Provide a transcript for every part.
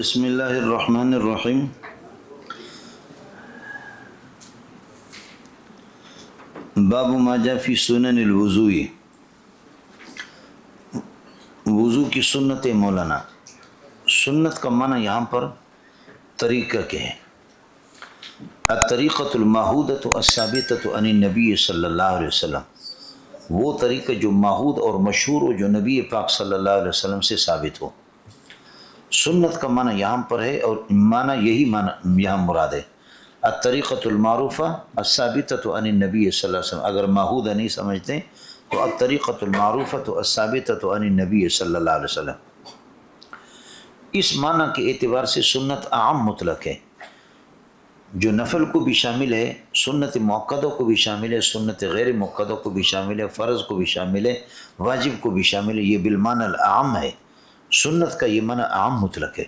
بسم اللہ الرحمن الرحیم۔ باب ما جاء فی سنن الوضوء، وضو کی سنت مولانا۔ سنت کا معنی یہاں پر طریقہ کے ہے۔ الطریقۃ المعہودۃ الثابتۃ عن النبی صلی اللہ علیہ وسلم، وہ طریقہ جو معہود اور مشہور ہو، جو نبی پاک صلی اللہ علیہ وسلم سے ثابت ہو۔ سنت کا معنی یہاں پر ہے، اور معنی یہی معنی یہاں مراد ہے۔ الطریقۃ المعروفہ الثابتۃ عن النبی صلی اللہ علیہ وسلم، اگر معہودہ نہیں سمجھتے تو الطریقۃ المعروفۃ الثابتۃ عن النبی صلی اللہ علیہ وسلم۔ اس معنی کے اعتبار سے سنت عام مطلق ہے، جو نفل کو بھی شامل ہے، سنت مؤکدہ کو بھی شامل ہے، سنت غیر مؤکدہ کو بھی شامل ہے، فرض کو بھی شامل ہے، واجب کو بھی شامل ہے۔ یہ بالمعنی العام ہے۔ سنت کا یہ معنی عام مطلق ہے۔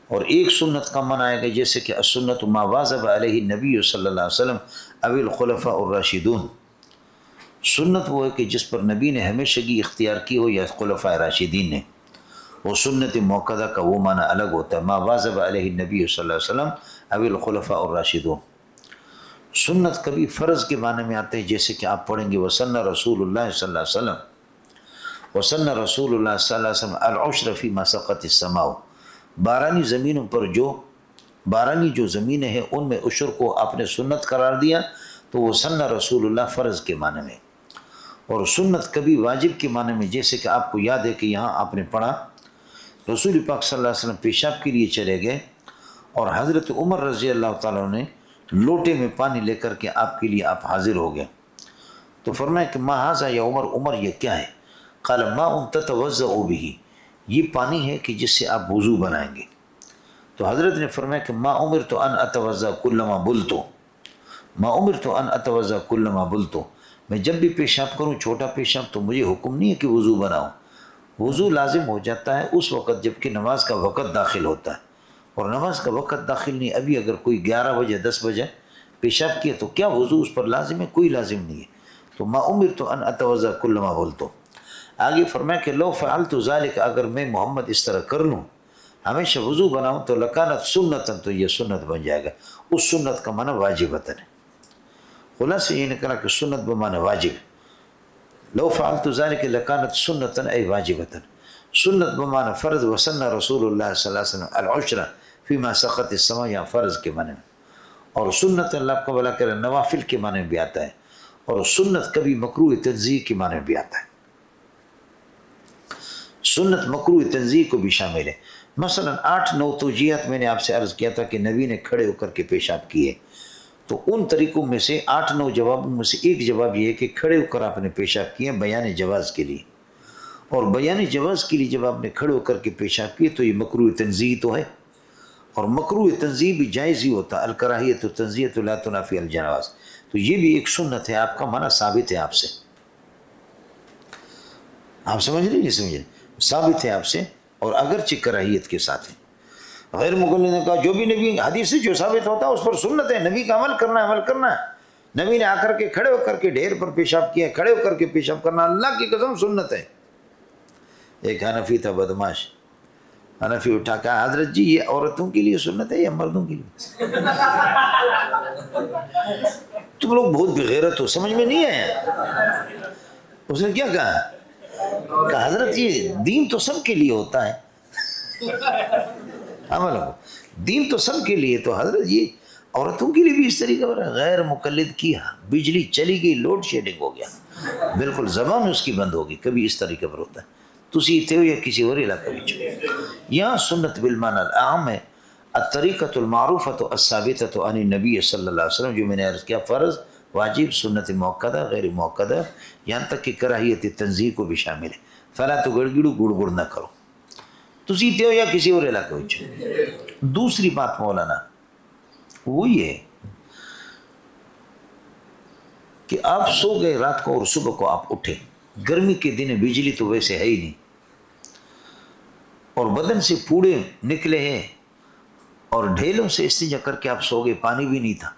اور ایک سنت کا معنی آئے گا جیسے کہ السنت ما واظب علیہ النبی صلی اللہ علیہ وسلم او الخلفاء الراشدون، سنت وہ ہے کہ جس پر نبی نے ہمیشگی اختیار کی ہو یا خلفاء راشدین نے۔ وہ سنت موقدہ کا وہ معنی الگ ہوتا ہے، ما واظب علیہ النبی صلی اللہ علیہ وسلم او الخلفاء الراشدون۔ سنت کبھی فرض کے معنی میں آتے ہیں، جیسے کہ آپ پڑھیں گے وسن رسول اللہ صلی اللہ علیہ وسلم، وسن رسول اللہ صلی اللہ علیہ وسلم العشر فیما سقط السماء، بارانی زمینوں پر بارانی جو زمینیں ہیں ان میں عشر کو آپ نے سنت قرار دیا، تو وہ سن رسول اللہ فرض کے معنی میں۔ اور سنت کبھی واجب کے معنی میں، جیسے کہ آپ کو یاد ہے کہ یہاں آپ نے پڑھا رسول پاک صلی اللہ علیہ وسلم پیشاب کے لیے چلے گئے، اور حضرت عمر رضی اللہ تعالیٰ نے لوٹے میں پانی لے کر کے آپ کے لیے آپ حاضر ہو گئے، تو فرمایا کہ ما ھذا یا عمر یہ کیا ہے؟ قال ماء تتوضأ به، یہ پانی ہے کہ جس سے آپ وضو بنائیں گے۔ تو حضرت نے فرمایا کہ ما امرت ان اتوضأ کلما بلت، ما امرت ان اتوضأ کلما بلت، میں جب بھی پیشاب کروں چھوٹا پیشاب تو مجھے حکم نہیں ہے کہ وضو بناؤں۔ وضو لازم ہو جاتا ہے اس وقت جب کہ نماز کا وقت داخل ہوتا ہے، اور نماز کا وقت داخل نہیں، ابھی اگر کوئی 11 بجے 10 بجے پیشاب کیا تو کیا وضو اس پر لازم ہے؟ کوئی لازم نہیں ہے۔ تو ما امرت ان اتوضأ کلما بلت۔ آگے فرمایا کہ لو فعلت ذلك، اگر میں محمد اس طرح کر لوں، ہمیشہ وضو بناؤں، تو لکانت سنتاً، تو یہ سنت بن جائے گا۔ اس سنت کا معنی واجبتاً ہے۔ خلاصہ یہ نکلا کہ سنت بمعنی واجب، لو فعلت ذلك لکانت سنتاً ای واجبتاً۔ سنت بمعنی فرض، وسن رسول اللہ صلی اللہ علیہ وسلم العشر فیما سقط السماء، یا فرض کے معنی میں۔ اور سنت اللہ کو بلا کر نوافل کے معنی میں بھی آتا ہے، اور سنت کبھی مکروہ تنزیہ کے معنی میں بھی آتا ہے۔ سنت مکروہ تنزیہ کو بھی شامل ہے۔ مثلا 8-9 توجیہات میں نے آپ سے عرض کیا تھا کہ نبی نے کھڑے ہو کر کے پیشاب کیے، تو ان طریقوں میں سے 8-9 جوابوں میں سے ایک جواب یہ ہے کہ کھڑے ہو کر آپ نے پیشاب کیے بیان جواز کے لیے، اور بیان جواز کے لیے جب آپ نے کھڑے ہو کر کے پیشاب کیے تو یہ مکروہ تنزیہ تو ہے، اور مکروہ تنزیہ بھی جائز ہی ہوتا، الکراہیۃ تنزیہ لا تنافی الجواز، تو یہ بھی ایک سنت ہے، آپ کا معنی ثابت ہے آپ سے۔ آپ سمجھ رہے نہیں سمجھ رہے؟ ثابت ہے آپ سے، اور اگرچہ کراہیت کے ساتھ ہے۔ غیر مقلد نے کہا جو بھی نبی حدیث سے جو ثابت ہوتا ہے اس پر سنت ہے، نبی کا عمل کرنا ہے، عمل کرنا ہے۔ نبی نے آ کر کے کھڑے ہو کر کے ڈھیر پر پیشاب کیا، کھڑے ہو کر کے پیشاب کرنا اللہ کی قسم سنت ہے۔ ایک حنفی تھا بدماش، حنفی اٹھا کہا حضرت جی یہ عورتوں کے لیے سنت ہے یا مردوں کے لیے؟ تم لوگ بہت بغیرت ہو، سمجھ میں نہیں آیا۔ اس نے کیا کہا؟ کہ حضرت یہ دین تو سب کے لیے ہوتا ہے، عمل ہو دین تو سب کے لیے، تو حضرت یہ عورتوں کے لیے بھی اس طریقے پر؟ غیر مقلد کی بجلی چلی گئی، لوڈ شیڈنگ ہو گیا، بالکل زبان اس کی بند ہوگی، کبھی اس طریقے پر ہوتا ہے۔ تسی اتنے ہو یا کسی اور علاقہ میں، یہاں سنت بالمعنی العام ہے، الطریقۃ المعروفۃ الثابتۃ عن النبی صلی اللہ علیہ وسلم، جو میں نے عرض کیا فرض، واجب، سنت موقدہ، غیر موقدہ، یہاں تک کہ کراہیت تنزیہ کو بھی شامل ہے۔ فلا تو گڑگڑو گڑ گڑ نہ کرو، تسی تے ہو یا کسی اور علاقے میں۔ دوسری بات مولانا وہ یہ ہے کہ آپ سو گئے رات کو اور صبح کو آپ اٹھے، گرمی کے دن بجلی تو ویسے ہے ہی نہیں، اور بدن سے پوڑے نکلے ہیں، اور ڈھیلوں سے استنجا کر کے آپ سو گئے، پانی بھی نہیں تھا،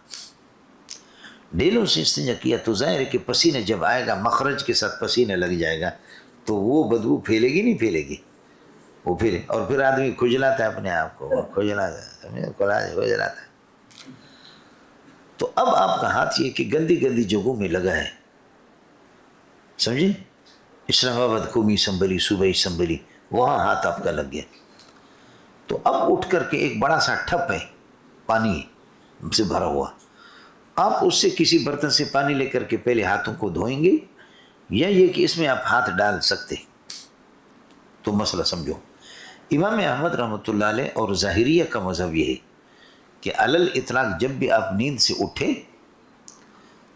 ڈھیلوں سے استنجا کیا، تو ظاہر ہے کہ پسینہ جب آئے گا، مخرج کے ساتھ پسینہ لگ جائے گا، تو وہ بدبو پھیلے گی نہیں پھیلے گی؟ وہ پھر آدمی کھجلاتا ہے اپنے آپ کو، کھجلاتا ہے۔ تو اب آپ کا ہاتھ یہ کہ گندی گندی جگہوں میں لگا ہے، سمجھے؟ اسلام آباد قومی اسمبلی، صوبائی اسمبلی، وہاں ہاتھ آپ کا لگ گیا۔ تو اب اٹھ کر کے ایک بڑا سا ٹھپ ہے پانی سے بھرا ہوا، آپ اس سے کسی برتن سے پانی لے کر کے پہلے ہاتھوں کو دھوئیں گے، یا یہ کہ اس میں آپ ہاتھ ڈال سکتے؟ تو مسئلہ سمجھو۔ امام احمد رحمۃ اللہ علیہ اور ظاہریہ کا مذہب یہ ہے کہ علی الاطلاق جب بھی آپ نیند سے اٹھے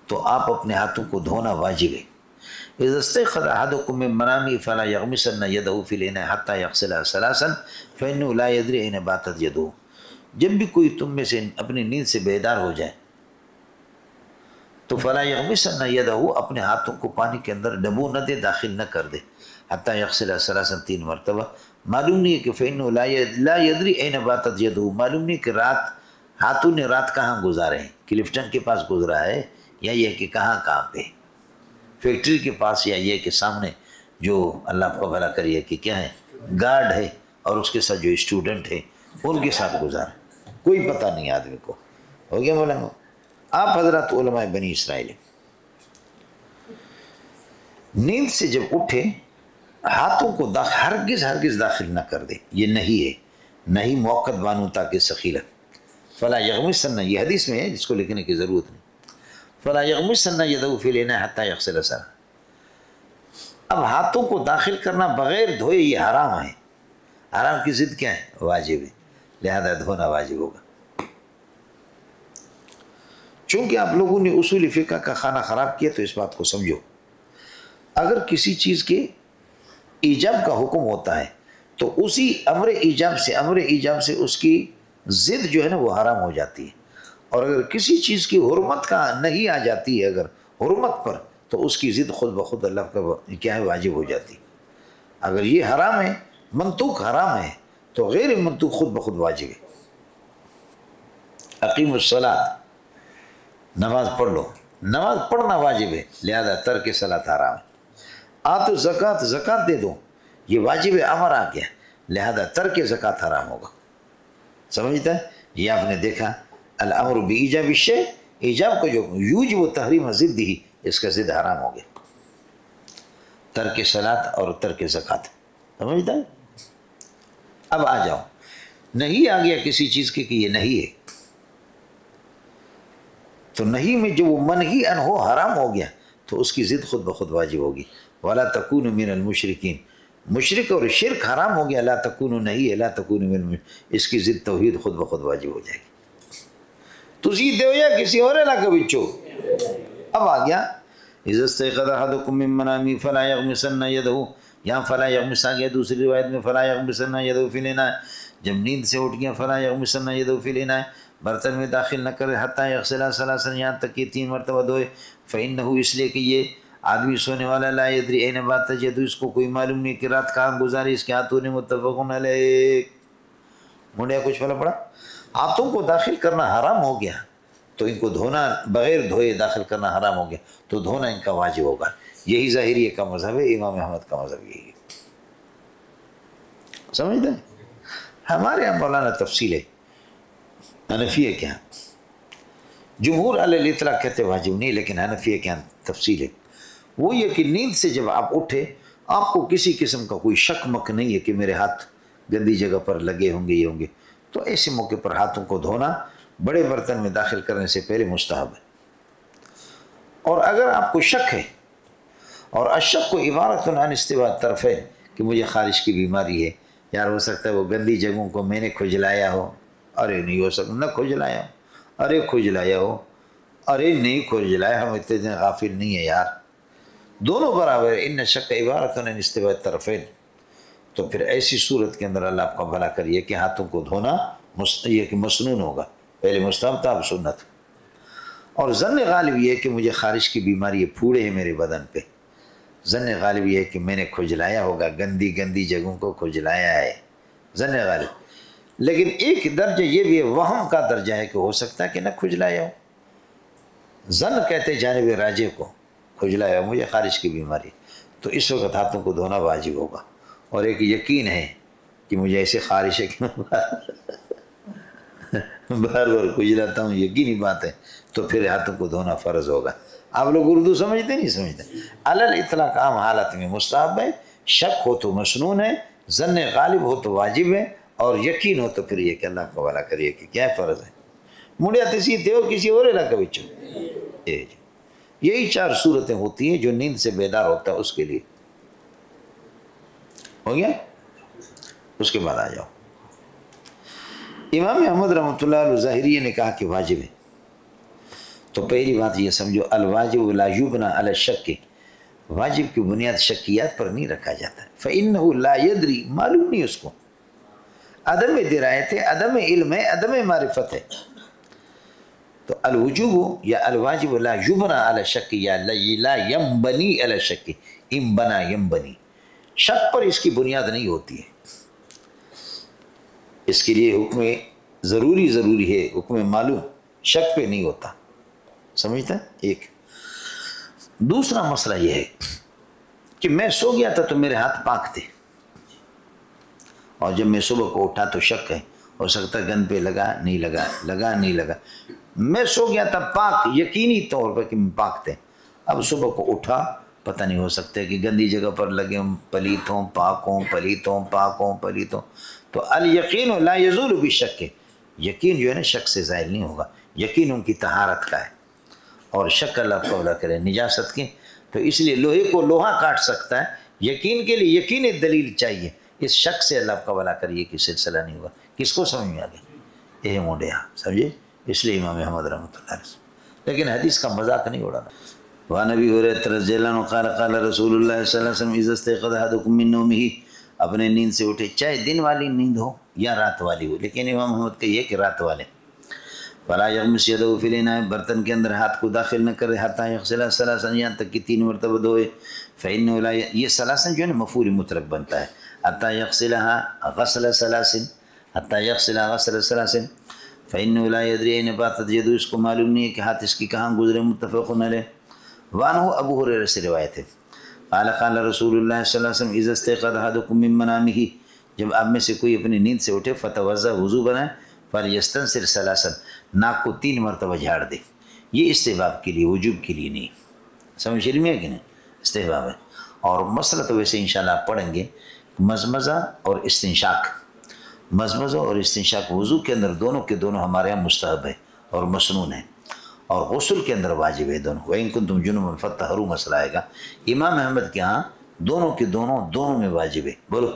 تو آپ اپنے ہاتھوں کو دھونا واجب ہے۔ اذا استيقظ احدكم من منامه فلا يغمسن يده في الاناء حتى يغسلها ثلاثا فانه لا يدري اين باتت يده۔ جب بھی کوئی تم میں سے اپنی نیند سے بیدار ہو جائے تو فلا یغمسن یدہ، اپنے ہاتھوں کو پانی کے اندر ڈبو نہ دے، داخل نہ کر دے، حتی یغسلها ثلاثا، 3 مرتبہ۔ معلوم نہیں ہے کہ فإنه لا يدري أين باتت يده، معلوم نہیں کہ ہاتھوں نے رات کہاں گزارے ہیں، کلفٹن کے پاس گزرا ہے یا یہ کہ کہاں پہ، فیکٹری کے پاس، یا یہ کہ سامنے جو اللہ آپ کو بھلا کریے کہ کیا ہے گارڈ ہے اور اس کے ساتھ جو اسٹوڈنٹ ہے ان کے ساتھ گزارا، کوئی پتہ نہیں آدمی کو۔ ہو گیا مولانا؟ آپ حضرات علماء بنی اسرائیل نیند سے جب اٹھے ہاتھوں کو ہرگز داخل نہ کر دے، یہ نہیں ہے، نہیں موقت بانو تاکہ سخیلہ۔ فلا یغمسن، یہ حدیث میں ہے جس کو لکھنے کی ضرورت نہیں، فلا یغمسن یدہ فی الاناء حتی یغسلها ثلاثا۔ اب ہاتھوں کو داخل کرنا بغیر دھوئے یہ حرام ہے، حرام کی ضد کیا ہے؟ واجب ہے، لہذا دھونا واجب ہوگا۔ چونکہ آپ لوگوں نے اصول فقہ کا کھانا خراب کیا تو اس بات کو سمجھو، اگر کسی چیز کے ایجاب کا حکم ہوتا ہے تو اسی امر ایجاب سے اس کی ضد جو ہے نا وہ حرام ہو جاتی ہے، اور اگر کسی چیز کی حرمت کا نہیں آ جاتی ہے اگر حرمت پر، تو اس کی ضد خود بخود اللہ کا کیا ہے واجب ہو جاتی ہے۔ اگر یہ حرام ہے، منطوق حرام ہے، تو غیر منطوق خود بخود واجب ہے۔ اقیم الصلاۃ، نماز پڑھ لو، نماز پڑھنا واجب ہے، لہذا ترک صلاۃ حرام ہے۔ آتو زکوٰۃ دے دو، یہ واجب امر آ گیا، لہذا ترک زکوٰۃ حرام ہوگا۔ سمجھتا ہے؟ یہ آپ نے دیکھا الامر بایجاب الشیء، ایجاب کو جو یوجب تحریم ضد ہی، اس کا ضد حرام ہو گیا، ترک صلاۃ اور ترک زکوٰۃ۔ سمجھتا ہے؟ اب آ جاؤ، نہیں آ گیا کسی چیز کے کہ یہ نہیں ہے، تو نہیں میں جو وہ منہی عنہ ہو حرام ہو گیا تو اس کی ضد خود بخود واجب ہوگی۔ وَلَا تَكُونُ مِنَ الْمُشْرِكِينَ، مشرک اور شرک حرام ہو گیا، لا تکونو نہیں ہے، لا تکونو من، اس کی ضد توحید خود بخود واجب ہو جائے گی۔ تسی دیو یا کسی اور علاقہ بچو۔ اب آ گیا اِذَا اسْتَيْقَظَ أَحَدُكُم مِّن مَّنَامِهِ فَلَا يَغْمِسَنَّ يَدَهُ، یہاں فَلَا يَغْمِسَ آ گیا، دوسری روایت میں فَلَا يَغْمِسَنَّ يَدَهُ فِي الْإِنَاءِ، جب نیند سے اٹھ گیا فَلَا يَغْمِسَنَّ يَدَهُ فِي الْإِنَاءِ، برتن میں داخل نہ کرے، حتیٰ یغسلها ثلاثا، یہاں تک کہ 3 مرتبہ دھوئے، فَإِنَّهُ، اس لیے کہ یہ آدمی سونے والا لا یدری این باتت یدہ، اس کو کوئی معلوم نہیں کہ رات کہاں گزاری اس کے ہاتھوں نے، متفقون علیہ۔ منڈیا کچھ پھلا پڑا؟ ہاتھوں کو داخل کرنا حرام ہو گیا تو ان کو دھونا بغیر دھوئے داخل کرنا حرام ہو گیا، تو دھونا ان کا واجب ہوگا۔ یہی ظاہریہ کا مذہب ہے، امام احمد کا مذہب یہی ہے۔ سمجھتے ہیں؟ ہمارے یہاں مولانا تفصیل ہے، حنفیہ کے یہاں جمہور علی الاطلاق کہتے واجب نہیں، لیکن حنفیہ کے یہاں تفصیل ہے۔ وہ یہ کہ نیند سے جب آپ اٹھے آپ کو کسی قسم کا کوئی شک مک نہیں ہے کہ میرے ہاتھ گندی جگہ پر لگے ہوں گے، یہ ہوں گے، تو ایسے موقع پر ہاتھوں کو دھونا بڑے برتن میں داخل کرنے سے پہلے مستحب ہے۔ اور اگر آپ کو شک ہے، اور الشک کو عبارت عن استواء الطرفین، کہ مجھے خارش کی بیماری ہے، یار ہو سکتا ہے وہ گندی جگہوں کو میں نے کھجلایا ہو، ارے نہیں ہو سکتا، نہ کھجلایا ہو، ارے کھجلایا ہو، ارے نہیں کھجلایا، ہم اتنے غافل نہیں ہیں یار، دونوں برابر ہے۔ ان شک عبارت عن استواء الطرفین، تو پھر ایسی صورت کے اندر اللہ آپ کا بھلا کریے کہ ہاتھوں کو دھونا یہ کہ مسنون ہوگا، پہلے مستحب تھا اب سنت۔ اور ظن غالب یہ ہے کہ مجھے خارش کی بیماری ہے، پھوڑے ہیں میرے بدن پہ، ظن غالب یہ ہے کہ میں نے کھجلایا ہوگا، گندی گندی جگہوں کو کھجلایا ہے، ظن غالب۔ لیکن ایک درجہ یہ بھی ہے، وہم کا درجہ ہے کہ ہو سکتا ہے کہ نہ کھجلایا ہو، ظن کہتے جانب راجح کو، کھجلایا ہو مجھے خارش کی بیماری، تو اس وقت ہاتھوں کو دھونا واجب ہوگا۔ اور ایک یقین ہے کہ مجھے ایسے خارش ہے کہ بار بار کھجلاتا ہوں، یقینی بات ہے، تو پھر ہاتھوں کو دھونا فرض ہوگا۔ آپ لوگ اردو سمجھتے نہیں سمجھتے؟ علل اطلاق عام حالت میں مستحب ہے، شک ہو تو مسنون ہے، ظن غالب ہو تو واجب ہے، اور یقین ہو تو پھر یہ کہ اللہ کو والا کریے کہ کیا فرض ہے۔ مڑیا تسی تھے ہو کسی اور علاقہ بچوں، یہی 4 صورتیں ہوتی ہیں جو نیند سے بیدار ہوتا ہے اس کے لیے۔ ہو گیا؟ اس کے بعد آ جاؤ۔ امام احمد رحمۃ اللہ علیہ ظاہریہ نے کہا کہ واجب ہے، تو پہلی بات یہ سمجھو الواجب لا یبنى علی الشک، واجب کی بنیاد شکیات پر نہیں رکھا جاتا، فإنه لا يدری، معلوم نہیں اس کو، عدم درایت ہے، عدم علم ہے، عدم معرفت ہے۔ تو الوجوب یا الواجب لا یبنى علی الشک یا لا ينبنی علی الشک، ان بنا ينبنی، شک پر اس کی بنیاد نہیں ہوتی ہے، اس کے لیے حکم ضروری ہے، حکم معلوم شک پہ نہیں ہوتا، سمجھتا ہے؟ ایک دوسرا مسئلہ یہ ہے کہ میں سو گیا تھا تو میرے ہاتھ پاک تھے، اور جب میں صبح کو اٹھا تو شک ہے، ہو سکتا ہے گن پہ لگا نہیں لگا، میں سو گیا تھا پاک، یقینی طور پر کہ میں پاک تھے، اب صبح کو اٹھا پتہ نہیں، ہو سکتا ہے کہ گندی جگہ پر لگے ہوں، پلیت ہوں پاک ہوں، پلیت ہوں پاک ہوں، پلیت ہوں، تو الیقین لا یزول بالشک، یقین جو ہے نا شک سے ظاہر نہیں ہوگا، یقین ان کی طہارت کا ہے، اور شک اللہ کو اللہ کرے نجاست کی، تو اس لیے لوہے کو لوہا کاٹ سکتا ہے، یقین کے لیے یقین دلیل چاہیے، اس شک سے اللہ کا ولا کریے کہ سلسلہ نہیں ہوگا۔ کس کو سمجھ میں آ گیا؟ یہ مونڈیا سمجھے؟ اس لیے امام احمد رحمۃ اللہ علیہ، لیکن حدیث کا مذاق نہیں اڑانا۔ وعن ابی ہریرہ رضی اللہ عنہ قال قال رسول اللہ صلی اللہ علیہ وسلم اذا استيقظ احدكم من نومه، اپنے نیند سے اٹھے، چاہے دن والی نیند ہو یا رات والی ہو، لیکن امام احمد کا یہ کہ رات والے، فلا یغمس یدہ فی الاناء، برتن کے اندر ہاتھ کو داخل نہ کرے، حتی یغسلها ثلاثا، یہاں تک کہ 3 مرتبہ دھوئے، فإنه لا، یہ ثلاثا جو ہے نا مفعول مطلق بنتا ہے، حتی یغسلها غسل ثلاث، حتی یغسلها غسل ثلاث، فإنه لا يدری این باتت یدہ، اس کو معلوم نہیں ہے کہ ہاتھ اس کی کہاں گزرے، متفق علیہ۔ وعنہ ابو ہریرہ سے روایت ہے، قال قال رسول اللہ صلی اللہ علیہ وسلم اذا استيقظ احدكم من منامه، جب آپ میں سے کوئی اپنی نیند سے اٹھے، فتوضا، وضو بنائے، فلیستنثر ثلاثا، ناک کو 3 مرتبہ جھاڑ دے، یہ استحباب کے لیے، وجوب کے لیے نہیں، سمجھ میں ہے کہ نہیں؟ استحباب ہے، اور مسئلہ تو ویسے انشاءاللہ آپ پڑھیں گے، مزمزہ اور استنشاق، مزمزہ اور استنشاق وضو کے اندر دونوں کے دونوں ہمارے ہاں مستحب ہے اور مسنون ہے، اور غسل کے اندر واجب ہے دونوں، وَإِن كُنتُمْ جُنُبًا فَاطَّهَّرُوا مسئلہ آئے گا۔ امام احمد کے ہاں دونوں کے دونوں میں واجب ہے، بولو،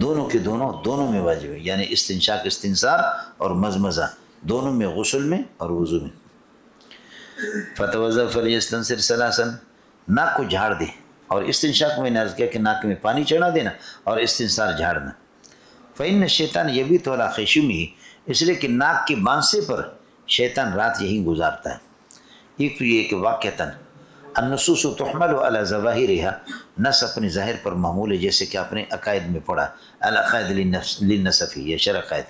دونوں کے دونوں میں واجب ہے، یعنی استنشاق استنثار اور مزمزہ دونوں میں، غسل میں اور وضو میں۔ فتوضا فلیستنثر ثلاثا، ناک کو جھاڑ دے، اور استنشاق میں نے عرض کیا کہ ناک میں پانی چڑھا دینا، اور استنثار جھاڑنا۔ فإن الشیطان یبیت علی خیشومہ، اس لیے کہ ناک کے بانسے پر شیطان رات یہی گزارتا ہے۔ ایک تو یہ کہ واقعتاً النصوص تحمل علی ظواہرها، نص اپنے ظاہر پر معمول ہے، جیسے کہ اپنے عقائد میں پڑھا، العقائد للنصفی، یہ شرع عقائد،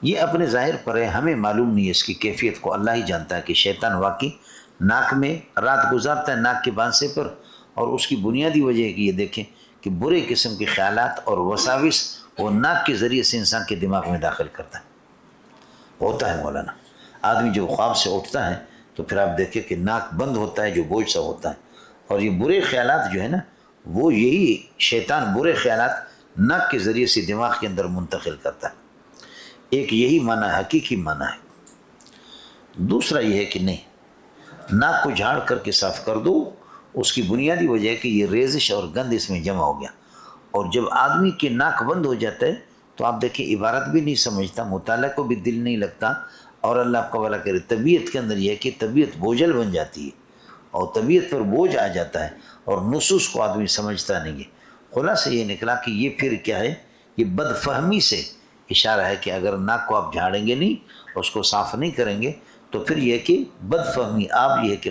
یہ اپنے ظاہر پر ہے، ہمیں معلوم نہیں ہے اس کی کیفیت کو، اللہ ہی جانتا ہے کہ شیطان واقعی ناک میں رات گزارتا ہے، ناک کے بانسے پر، اور اس کی بنیادی وجہ ہے کہ یہ دیکھیں کہ برے قسم کے خیالات اور وساوس وہ ناک کے ذریعے سے انسان کے دماغ میں داخل کرتا ہے، ہوتا ہے مولانا، آدمی جب خواب سے اٹھتا ہے تو پھر آپ دیکھیں کہ ناک بند ہوتا ہے، جو بوجھ سا ہوتا ہے، اور یہ برے خیالات جو ہے نا، وہ یہی شیطان برے خیالات ناک کے ذریعے سے دماغ کے اندر منتقل کرتا ہے، ایک یہی معنی ہے، حقیقی معنی ہے۔ دوسرا یہ ہے کہ نہیں، ناک کو جھاڑ کر کے صاف کر دو، اس کی بنیادی وجہ ہے کہ یہ ریزش اور گند اس میں جمع ہو گیا، اور جب آدمی کے ناک بند ہو جاتا ہے تو آپ دیکھیں عبارت بھی نہیں سمجھتا، مطالعہ کو بھی دل نہیں لگتا، اور اللہ آپ کا بھلا کرے، طبیعت کے اندر یہ ہے کہ طبیعت بوجھل بن جاتی ہے، اور طبیعت پر بوجھ آ جاتا ہے، اور نصوص کو آدمی سمجھتا نہیں ہے۔ خلاصہ یہ نکلا کہ یہ پھر کیا ہے، یہ بد فہمی سے اشارہ ہے کہ اگر ناک کو آپ جھاڑیں گے نہیں، اس کو صاف نہیں کریں گے، تو پھر یہ کہ بد فہمی، آپ یہ کہ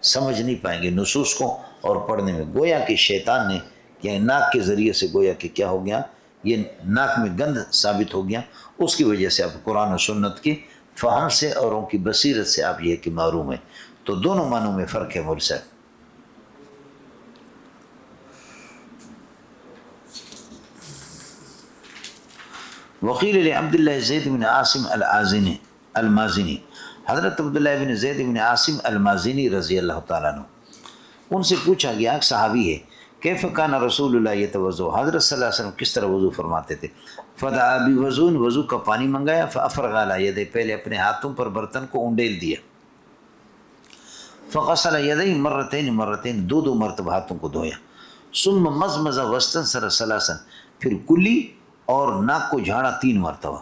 سمجھ نہیں پائیں گے نصوص کو اور پڑھنے میں، گویا کہ شیطان نے یعنی ناک کے ذریعے سے گویا کہ کیا ہو گیا، یہ ناک میں گند ثابت ہو گیا، اس کی وجہ سے آپ قرآن و سنت کی فہم سے اور ان کی بصیرت سے آپ یہ کہ محروم ہیں۔ تو دونوں معنوں میں فرق ہے مول صاحب۔ وقیل عبداللہ زید بن عاصم المازنی، حضرت عبداللہ بن زید بن عاصم المازنی رضی اللہ تعالیٰ عنہ، ان سے پوچھا گیا، ایک صحابی ہے، کیف کان رسول اللہ یتوضؤ، حضرت صلی اللہ علیہ وسلم کس طرح وضو فرماتے تھے؟ فدعا بوضوء، وضو کا پانی منگایا، فافرغ علی یدیہ، پہلے اپنے ہاتھوں پر برتن کو انڈیل دیا، فغسل یدیہ مرتین، دو مرتبہ ہاتھوں کو دھویا، ثم مضمض واستنثر ثلاثا، پھر کلی اور ناک کو جھاڑا 3 مرتبہ،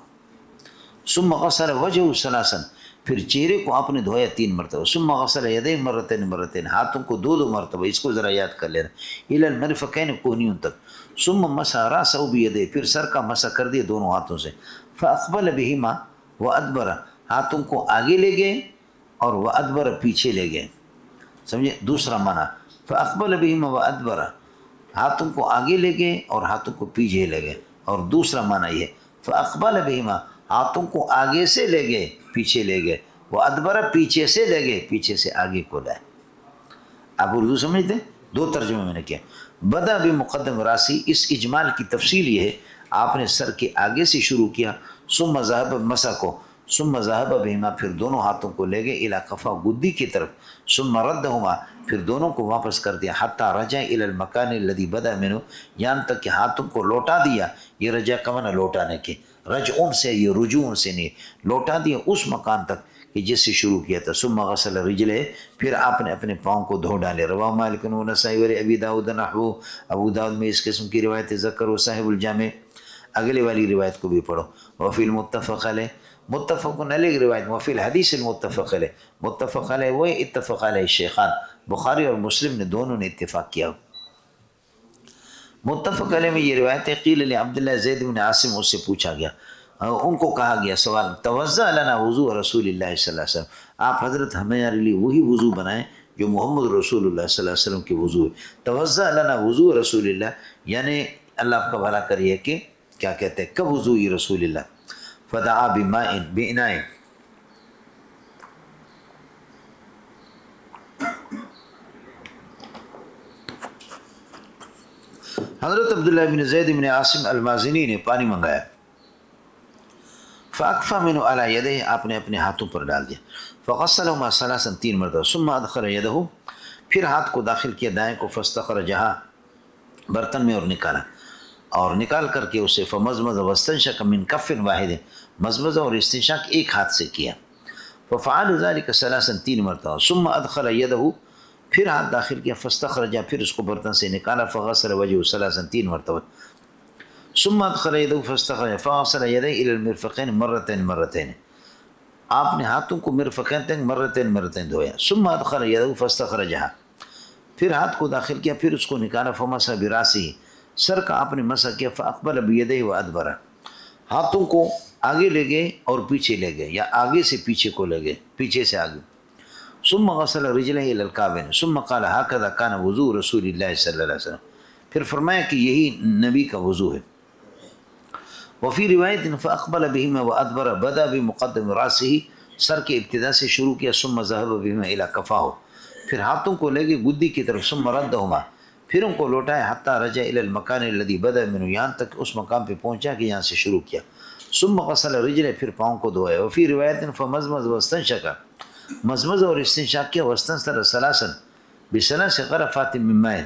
ثم غسل وجهه ثلاثا، پھر چہرے کو آپ نے دھویا 3 مرتبہ، ثم غسل یدیہ مرتین، ہاتھوں کو 2 مرتبہ، اس کو ذرا یاد کر لینا، الی المرفقین، کوہنیوں تک، ثم مسح راسہ بیدیہ، پھر سر کا مسح کر دیا دونوں ہاتھوں سے، فاقبل بہما وادبر، ہاتھوں کو آگے لے گئے اور وادبر پیچھے لے گئے، سمجھے؟ دوسرا معنی فاقبل بہما وادبر، ہاتھوں کو آگے لے گئے اور ہاتھوں کو پیچھے لے گئے، اور دوسرا معنی یہ فاقبل بہما، ہاتھوں کو آگے سے لے گئے پیچھے لے گئے، وہ ادبر، پیچھے سے لے گئے پیچھے سے آگے کو لائے۔ آپ اردو سمجھتے ہیں؟ 2 ترجمے میں نے کیا۔ بدا بمقدم راسی، اس اجمال کی تفصیل یہ ہے، آپ نے سر کے آگے سے شروع کیا، ثم ذهب مسح کو، ثم ذهب بہما، پھر دونوں ہاتھوں کو لے گئے، الی قفا، گدی کی طرف، ثم ردہما، پھر دونوں کو واپس کر دیا، حتی رجع الی المکان الذی بدا منہ، یہاں تک کہ ہاتھوں کو لوٹا دیا، یہ رجع کا معنی لوٹانے کے، رجعون سے، یہ رجوع سے نہیں، لوٹا دیا اس مکان تک کہ جس سے شروع کیا تھا، ثم غسل رجلہ، پھر آپ نے اپنے پاؤں کو دھو ڈالے۔ رواہ مالک و نسائی و ابی داؤد نحو، ابو داؤد میں اس قسم کی روایت ذکر و صاحب الجامع، اگلے والی روایت کو بھی پڑھو۔ وفی المتفق علیہ، متفق علیہ روایت، وفی الحدیث المتفق علیہ، متفق علیہ وہ اتفق علیہ شیخان، بخاری اور مسلم نے دونوں نے اتفاق کیا۔ متفق علیہ میں یہ روایت ہے، قیل لعبداللہ زید بن عاصم، اس سے پوچھا گیا، ان کو کہا گیا سوال، توضأ لنا وضوء رسول اللہ صلی اللہ علیہ وسلم، آپ حضرت ہمارے لیے وہی وضو بنائیں جو محمد رسول اللہ صلی اللہ علیہ وسلم کی وضو ہے۔ توضأ لنا وضوء رسول اللہ، یعنی اللہ آپ کا بھلا کریے کہ کیا کہتے ہیں، کب وضو رسول اللہ؟ فدعا بماء بإناء، حضرت عبداللہ بن زید بن عاصم المازنی نے پانی منگایا، فاکفا منہ علی یدہ، آپ نے اپنے ہاتھوں پر ڈال دیا، فغسلہما ثلاثا، 3 مرتبہ، ثم ادخل یدہ، پھر ہاتھ کو داخل کیا دائیں کو، فاستخرجہا، برتن میں، اور نکال کر کے اسے، فمزمز واستنشق من کف واحد، مزمزہ اور استنشاق ایک ہاتھ سے کیا، ففعل ذلك ثلاثا، 3 مرتبہ، ثم ادخل یدہ، پھر ہاتھ داخل کیا، فاستخرجا، پھر اس کو برتن سے نکالا، فغسل وجهه ثلاثا، 3 مرتبہ، ثم ادخل یدہ فاستخرج، فغسل یدہ الی المرفقین مرتین، آپ نے ہاتھوں کو مرفقین تک مرتین دھویا، ثم ادخل یدہ فاستخرجها، پھر ہاتھ کو داخل کیا، پھر اس کو نکالا، فمسح براسہ، سر کا آپ نے مسح کیا، فاقبل بیدہ وادبر، ہاتھوں کو آگے لے گئے اور پیچھے لے گئے، یا آگے سے پیچھے کو لے گئے، پیچھے سے آگے، ثم غسل رجلہ الی الکعبین، ثم قال هكذا كان وضوء رسول اللہ صلی اللہ علیہ وسلم، پھر فرمایا کہ یہی نبی کا وضو ہے۔ وفی روایت فاقبل بہما وادبر، بدا بمقدم راسہ، سر کے ابتدا سے شروع کیا، ثم ذهب بہما الی کفاہ، پھر ہاتھوں کو لے گئے گدی کی طرف، ثم ردہما، پھر ان کو لوٹایا، حتی رجع الی المکان الذی بدا منہ، یہاں تک اس مقام پہ پہنچا کہ یہاں سے شروع کیا، ثم غسل رجلہ، پھر پاؤں کو دھویا۔ وفی روایت فمزمز واستنشق، مزمز اور استنشاق کیا، واستنثر ثلاثا بثلاث غرفات من ماء،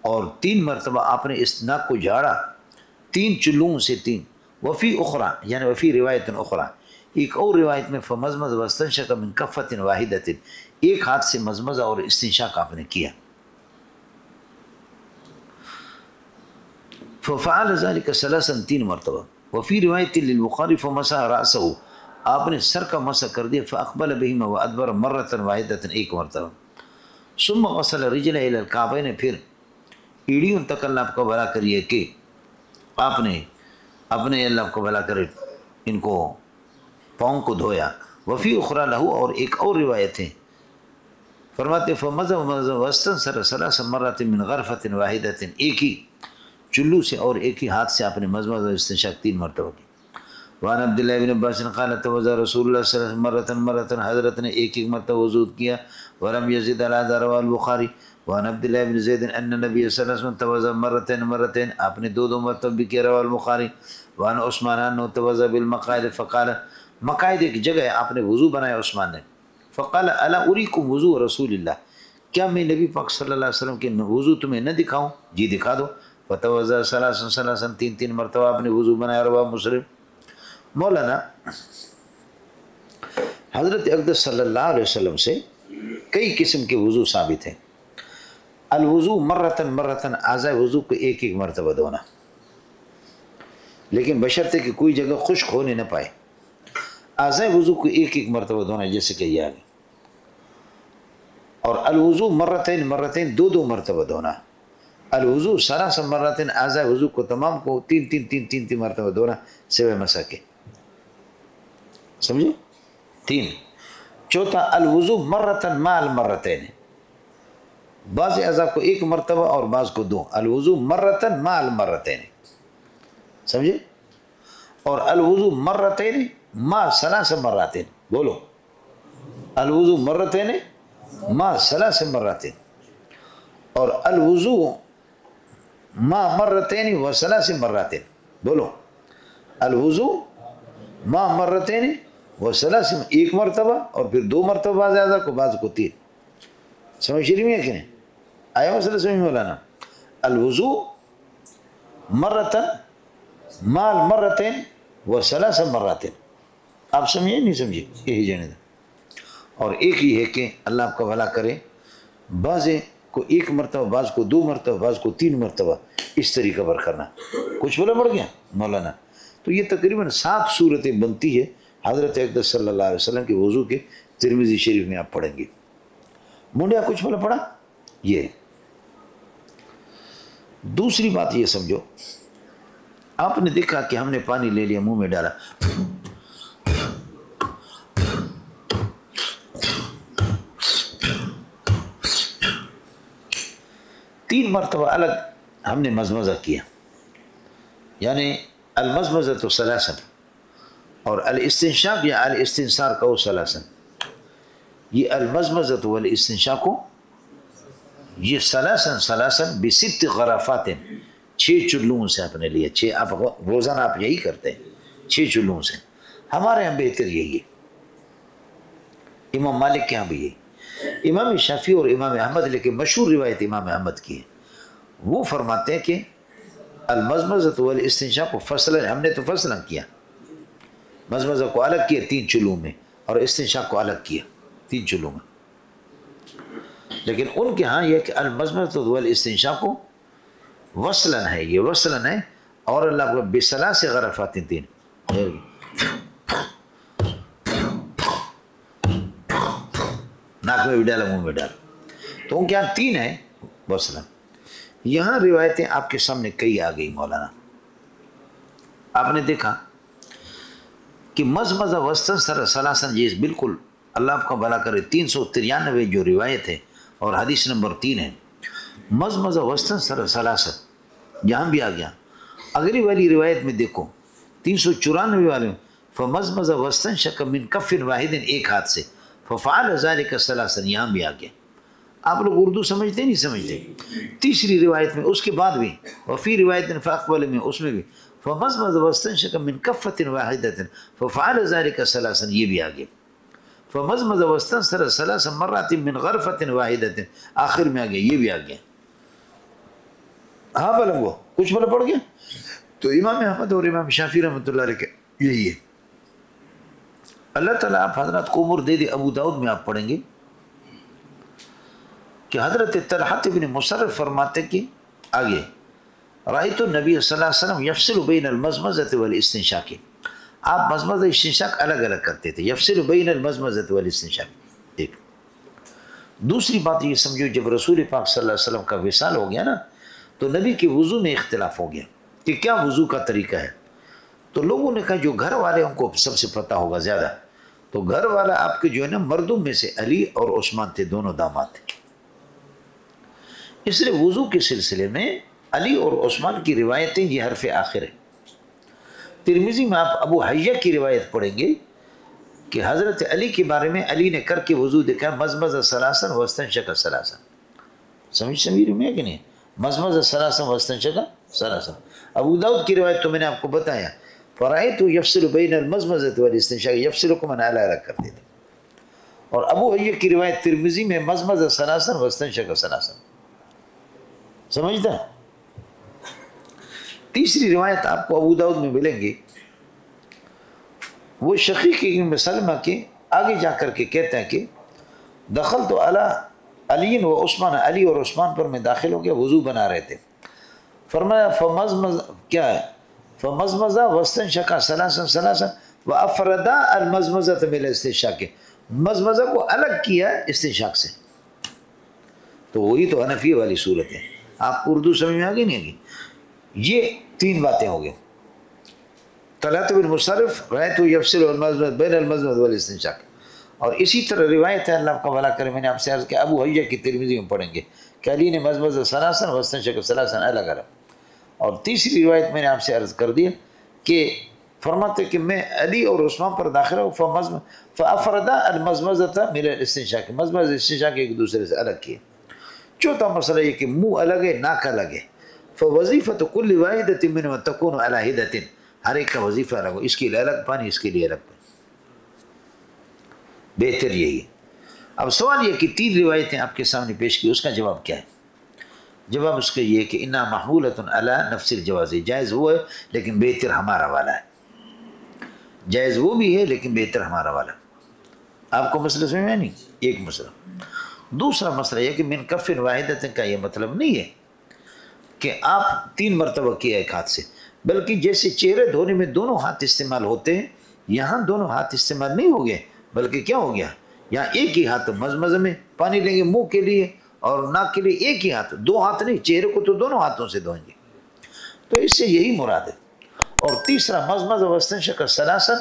اور 3 مرتبہ آپ نے اس ناک کو جھاڑا 3 چلوں سے 3۔ وفی اخرى، یعنی وفی روایت اخرى، ایک اور روایت میں فمزمز واستنشق من کفۃ واحدۃ، ایک ہاتھ سے مزمزہ اور استنشاق آپ نے کیا۔ ففعل ذلك ثلاثا، 3 مرتبہ۔ وفی روایت للبخاری فمسح راسہ، آپ نے سر کا مسح کر دیا، فاقبل بہما وادبر مرۃ واحدۃ، 1 مرتبہ، ثم غسل رجلہ الی الکعبین، پھر ایڑیوں تک، اللہ آپ کو بھلا کریے کہ آپ نے اپنے، اللہ آپ کو بھلا کرے، ان کو پاؤں کو دھویا۔ وفی اخرى لہو، اور ایک اور روایت ہے، فرماتے فمزمز واستنثر ثلاث مرات من غرفۃ واحدۃ، ایک ہی چلو سے اور ایک ہی ہاتھ سے آپ نے مزمز اور استنشاق 3 مرتبہ کی۔ وعن عبداللہ ابن عباس قال توضأ رسول اللہ صلی اللہ علیہ وسلم مرتن حضرت نے ایک مرتبہ وضو کیا ولم یزد علی ذا رواه البخاری وعن عبداللہ ابن زید ان نبی صلی اللہ علیہ وسلم توضأ مرتين آپ نے دو مرتبہ بھی کیا رواه البخاری وعن عثمان انه توضأ بالمقاعد فقال مقاعد ایک جگہ ہے آپ نے وضو بنایا عثمان نے فقال الا اریکم وضو رسول اللہ کیا میں نبی پاک صلی اللہ علیہ وسلم کے وضو تمہیں نہ دکھاؤں جی دکھا دو فتوضأ ثلاثا تین مرتبہ آپ نے وضو بنایا رواه مسلم مولانا حضرت اقدس صلی اللہ علیہ وسلم سے کئی قسم کے وضو ثابت ہیں الوضو مرتن اعضاء وضو کو ایک مرتبہ دھونا لیکن بشرطے کہ کوئی جگہ خشک ہونے نہ پائے اعضاء وضو کو ایک مرتبہ دھونا جیسے کہ یہ آگے اور الوضو مرتين دو مرتبہ دھونا الوضو ثلاث مرتين اعضاء وضو کو تمام کو تین مرتبہ دھونا سوائے مسح کے سمجھے تین چوتھا الوضو مرتن مع المرتين بعض اعضاء کو ایک مرتبہ اور بعض کو دو الوضو مرتن مع المرتين سمجھے اور الوضو مرتين مع ثلاث مرات بولو الوضو مرتين مع ثلاث مرات اور الوضو مع مرتين وثلاث مرات بولو الوضو مع مرتين وثلاث ایک مرتبہ اور پھر دو مرتبہ بعض اعضاء کو بعض کو تین سمجھ شریف میں ہے کہ نہیں آیا مسئلہ سمجھ مولانا الوضو مرتن مع المرتين وثلاث مرات آپ سمجھے نہیں سمجھے یہی جانے دا اور ایک ہی ہے کہ اللہ آپ کا بھلا کرے بعض کو ایک مرتبہ بعض کو دو مرتبہ بعض کو تین مرتبہ اس طریقہ پر کرنا کچھ بولا پڑ گیا مولانا تو یہ تقریباً 7 صورتیں بنتی ہے حضرت اقدس صلی اللہ علیہ وسلم کے وضو کے ترمذی شریف میں آپ پڑھیں گے منڈیا کچھ بولا پڑا یہ دوسری بات یہ سمجھو آپ نے دیکھا کہ ہم نے پانی لے لیا منہ میں ڈالا تین مرتبہ الگ ہم نے مزمزہ کیا یعنی المزمزہ تو ثلاثا اور الاستنشاق یا الاستنثار کا ثلاثا یہ المزمزہ والاستنشاق کو یہ ثلاثا بست غرفات 6 چلوں سے آپ نے لیا 6 آپ روزانہ آپ یہی کرتے ہیں 6 چلوں سے ہمارے یہاں بہتر یہی ہے امام مالک کے یہاں بھی یہی امام شافعی اور امام احمد لیکن مشہور روایت امام احمد کی ہے وہ فرماتے ہیں کہ المزمزہ والاستنشاق کو فصلا ہم نے تو فصلا کیا مزمزہ کو الگ کیا 3 چلوں میں اور استنشاق کو الگ کیا 3 چلوں میں لیکن ان کے ہاں یہ کہ المزمزہ والاستنشاق کو وصلاً ہے یہ وصلاً ہے اور اللہ کو بثلاث غرفات 3 ناک میں بھی ڈالا منہ میں ڈالا تو ان کے یہاں 3 ہے وصلاً یہاں روایتیں آپ کے سامنے کئی آ گئی مولانا آپ نے دیکھا کہ مزمزہ وسطن ثلاثاً یہ بالکل اللہ آپ کا بھلا کرے 393 جو روایت ہے اور حدیث نمبر 3 ہے مزمزہ وسطن ثلاثاً یہاں بھی آ گیا اگلی والی روایت میں دیکھو 394 والے فمزمزہ وسطن شک من کف واحد ایک ہاتھ سے ففعل ذلك ثلاثاً یہاں بھی آ گیا آپ لوگ اردو سمجھتے نہیں سمجھتے تیسری روایت میں اس کے بعد بھی وفی روایت فاقبل میں اس میں بھی فمزمزہ وسطن شک من کفۃ واحدۃ ففعل ذلك ثلاثاً یہ بھی آ گیا فمزمزہ وسطن ثلاث مرات من غرفۃ واحدۃ آخر میں آ گیا یہ بھی آ گیا ہاں بلنگو کچھ بلا پڑ گیا تو امام احمد اور امام شافعی رحمۃ اللہ علیہ یہی ہے اللہ تعالیٰ آپ حضرات کو عمر دے دے ابو داؤد میں آپ پڑھیں گے کہ حضرت طلحہ بن مصرف فرماتے کہ آگے رأیت النبی صلی اللہ علیہ وسلم یفصل بین المزمزۃ والاستنشاق آپ مزمزہ استنشاق الگ الگ کرتے تھے یفصل بین المزمزۃ والاستنشاق ایک دوسری بات یہ سمجھو جب رسول پاک صلی اللہ علیہ وسلم کا وصال ہو گیا نا تو نبی کے وضو میں اختلاف ہو گیا کہ کیا وضو کا طریقہ ہے تو لوگوں نے کہا جو گھر والے ان کو سب سے پتہ ہوگا زیادہ تو گھر والا آپ کے جو ہے نا مردوں میں سے علی اور عثمان تھے دونوں داماد تھے اس لیے وضو کے سلسلے میں علی اور عثمان کی روایتیں یہ حرف آخر ہے ترمذی میں آپ ابو حیہ کی روایت پڑھیں گے کہ حضرت علی کے بارے میں علی نے کر کے وضو دیکھا مزمز ثلاثا واستنشق ثلاثا. سمجھ رہے ہیں کہ نہیں؟ مزمز ثلاثا واستنشق ثلاثا. ابو داؤد کی روایت تو میں نے آپ کو بتایا فرأیت یفصل بین المزمزۃ والاستنشاق، یفصل کو میں نے الگ الگ کر دیا. اور ابو حیہ کی روایت ترمذی میں مزمز ثلاثا واستنشق ثلاثا. سمجھتا ہے؟ تیسری روایت آپ کو ابو داؤد میں ملیں گی، وہ شقیق بن سلمہ کے آگے جا کر کے کہتے ہیں کہ دخلت علی و عثمان، علی اور عثمان پر میں داخل ہو گیا، وضو بنا رہے تھے. فرمایا فمزمز کیا ہے، فمزمزہ واستنشق ثلاثا ثلاثا وافردا المزمزۃ من الاستنشاق، مزمزہ کو الگ کیا استنشاق سے. تو وہی تو حنفیہ والی صورت ہے. آپ کو اردو سمجھ میں آگئی نہیں آگئی؟ یہ تین باتیں ہو گئی. طلحہ بن مصرف رأیت یفصل بین المزمزۃ والاستنشاق. اور اسی طرح روایت ہے، اللہ آپ کا بھلا کرے، میں نے آپ سے عرض کیا ابو حیہ کی ترمذی میں پڑھیں گے کہ علی نے مزمزہ ثلاثا واستنشق ثلاثا الگ الگ. اور تیسری روایت میں نے آپ سے عرض کر دیا کہ فرماتے کہ میں علی اور عثمان پر داخل ہوں فافردا المزمزۃ من الاستنشاق، مزمزہ استنشاق ایک دوسرے سے الگ کیے. چوتھا مسئلہ یہ کہ منہ الگ ہے، ناک الگ ہے. فوظیفۃ کل واحدۃ منہما تکون علی حدۃ، ہر ایک کا وظیفہ الگ ہو، اس کے لیے الگ پانی، اس کے لیے الگ پانی. بہتر یہی ہے. اب سوال یہ کہ تین روایتیں آپ کے سامنے پیش کی، اس کا جواب کیا ہے؟ جواب اس کا یہ کہ انا محمولۃ علی نفس الجواز، جائز وہ ہے لیکن بہتر ہمارا والا ہے. جائز وہ بھی ہے لیکن بہتر ہمارا والا. آپ کو مسئلہ سمجھ میں نہیں؟ ایک مسئلہ. دوسرا مسئلہ یہ کہ من کف واحدۃ کا یہ مطلب نہیں ہے کہ آپ 3 مرتبہ کیا ایک ہاتھ سے، بلکہ جیسے چہرے دھونے میں دونوں ہاتھ استعمال ہوتے ہیں، یہاں دونوں ہاتھ استعمال نہیں ہو گئے، بلکہ کیا ہو گیا، یہاں ایک ہی ہاتھ مزمزہ میں پانی لیں گے منہ کے لیے اور ناک کے لیے ایک ہی ہاتھ، 2 ہاتھ نہیں، چہرے کو تو دونوں ہاتھوں سے دھوئیں گے. تو اس سے یہی مراد ہے. اور تیسرا مزمزہ واستنشق ثلاثا،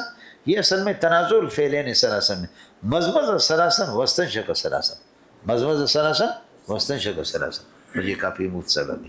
یہ اصل میں تنازع الفعلین ثلاثا میں، مزمزہ ثلاثا واستنشق ثلاثا، مزمزہ ثلاثا واستنشق ثلاثا. مجھے کافی مختصر لگی.